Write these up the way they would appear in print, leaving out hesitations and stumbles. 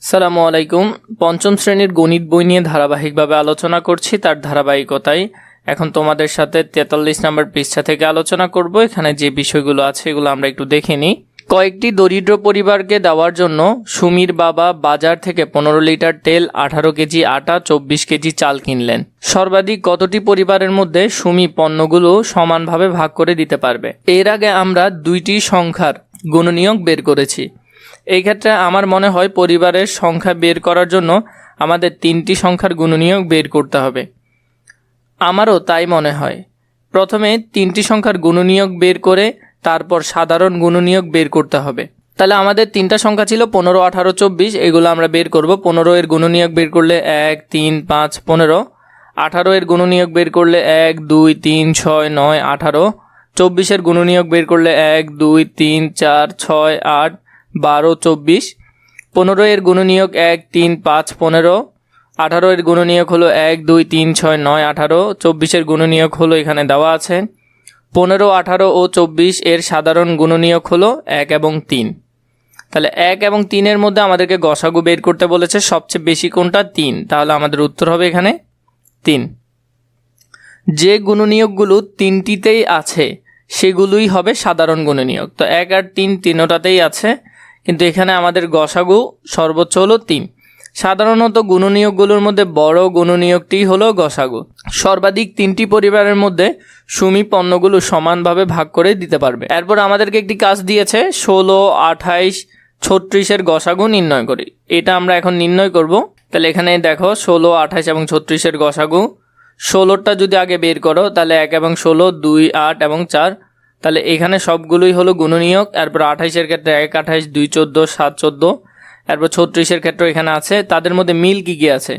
সালামু আলাইকুম। পঞ্চম শ্রেণীর গণিত বই নিয়ে ধারাবাহিকভাবে আলোচনা করছি, তার ধারাবাহিকতায় এখন তোমাদের সাথে 43 নম্বর পৃষ্ঠা থেকে আলোচনা করব। এখানে যে বিষয়গুলো আছে এগুলো আমরা একটু দেখে নিই। কয়েকটি দরিদ্র পরিবারকে দেওয়ার জন্য সুমির বাবা বাজার থেকে 15 লিটার তেল, 18 কেজি আটা, 24 কেজি চাল কিনলেন। সর্বাধিক কতটি পরিবারের মধ্যে সুমি পণ্যগুলো সমানভাবে ভাগ করে দিতে পারবে? এর আগে আমরা দুইটি সংখ্যার গুণনীয়ক বের করেছি। এই ক্ষেত্রে আমার মনে হয় পরিবারের সংখ্যা বের করার জন্য আমাদের তিনটি সংখ্যার গুণনীয়ক বের করতে হবে। আমারও তাই মনে হয়। প্রথমে তিনটি সংখ্যার গুণনীয়ক বের করে তারপর সাধারণ গুণনীয়ক বের করতে হবে। তাহলে আমাদের তিনটা সংখ্যা ছিল 15, 18, 24। এগুলো আমরা বের করব। 15 এর গুণনীয়ক বের করলে 1, 3, 5, 15। 18 এর গুণনীয়ক বের করলে 1, 2, 3, 6, 9, 18। 24 এর গুণনীয়ক বের করলে 1, 2, 3, 4, 6, 8, 12, 24। 15 এর গুণনীয়ক 1, 3, 5, 15। 18 এর গুণনীয়ক হলো 1, 2, 3, 6, 9, 18। 24 এর গুণনীয়ক হলো এখানে দেওয়া আছে। 15, 18 ও 24 এর সাধারণ গুণনীয়ক হলো 1 এবং 3। তাহলে 1 এবং 3 এর মধ্যে আমাদেরকে গসাগু বের করতে বলেছে। সবচেয়ে বেশি কোনটা? 3। তাহলে আমাদের উত্তর হবে এখানে 3। যে গুণনীয়কগুলো তিনটিতেই আছে সেগুলোই হবে সাধারণ গুণনীয়ক। তো 1 আর 3 তিনোটাতেই আছে, কিন্তু এখানে আমাদের গসাগু সর্বোচ্চ হলো 3। সাধারণত গুণনীয়কগুলোর মধ্যে বড় গুণনীয়কটি হলো গসাগু। সর্বাধিক 3টি পরিবারের মধ্যে সুমি পণ্যগুলো সমানভাবে ভাগ করে দিতে পারবে। এরপর আমাদেরকে একটি কাজ দিয়েছে 16, 28, 36 এর গসাগু নির্ণয় করি। এটা আমরা এখন নির্ণয় করব। তাহলে এখানে দেখো 16, 28 এবং 36 এর গসাগু। 16টা যদি আগে বের করো তাহলে 1 এবং 16, 2, 8 এবং 4। তাহলে এখানে সবগুলোই হলো গুণনীয়ক। এরপর 28 ক্ষেত্রে 1, 28, 2, 14, 7, 14। এরপর 36 ক্ষেত্রে এখানে আছে। তাদের মধ্যে মিল কি কি আছে?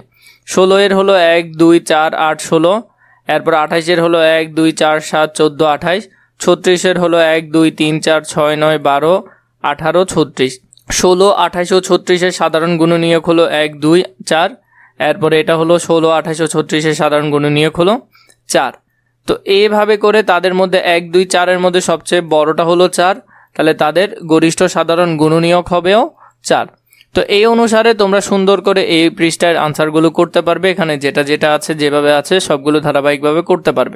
16 এর হলো 1, 2, 4, 8, 16। এরপর 28 এর হলো 1, 2, 4, 7, 14, 28। 36 এর হলো 1, 2, 3, 4, 6, 9, 12, 18, 36। 16, 28 ও 36 এর সাধারণ গুণনীয়ক হলো 1, 2, 4। এরপরে এটা হলো 16, 28 ও 36 এর সাধারণ গুণনীয়ক হলো 4। তো এইভাবে করে তাদের মধ্যে 1, 2, 4 এর মধ্যে সবচেয়ে বড়টা হলো 4। তাহলে তাদের গরিষ্ঠ সাধারণ গুণনীয়ক হবেও 4। তো এই অনুসারে তোমরা সুন্দর করে এই পৃষ্ঠার আনসারগুলো করতে পারবে। এখানে যেটা যেটা আছে যেভাবে আছে সবগুলো ধারাবাহিকভাবে করতে পারবে।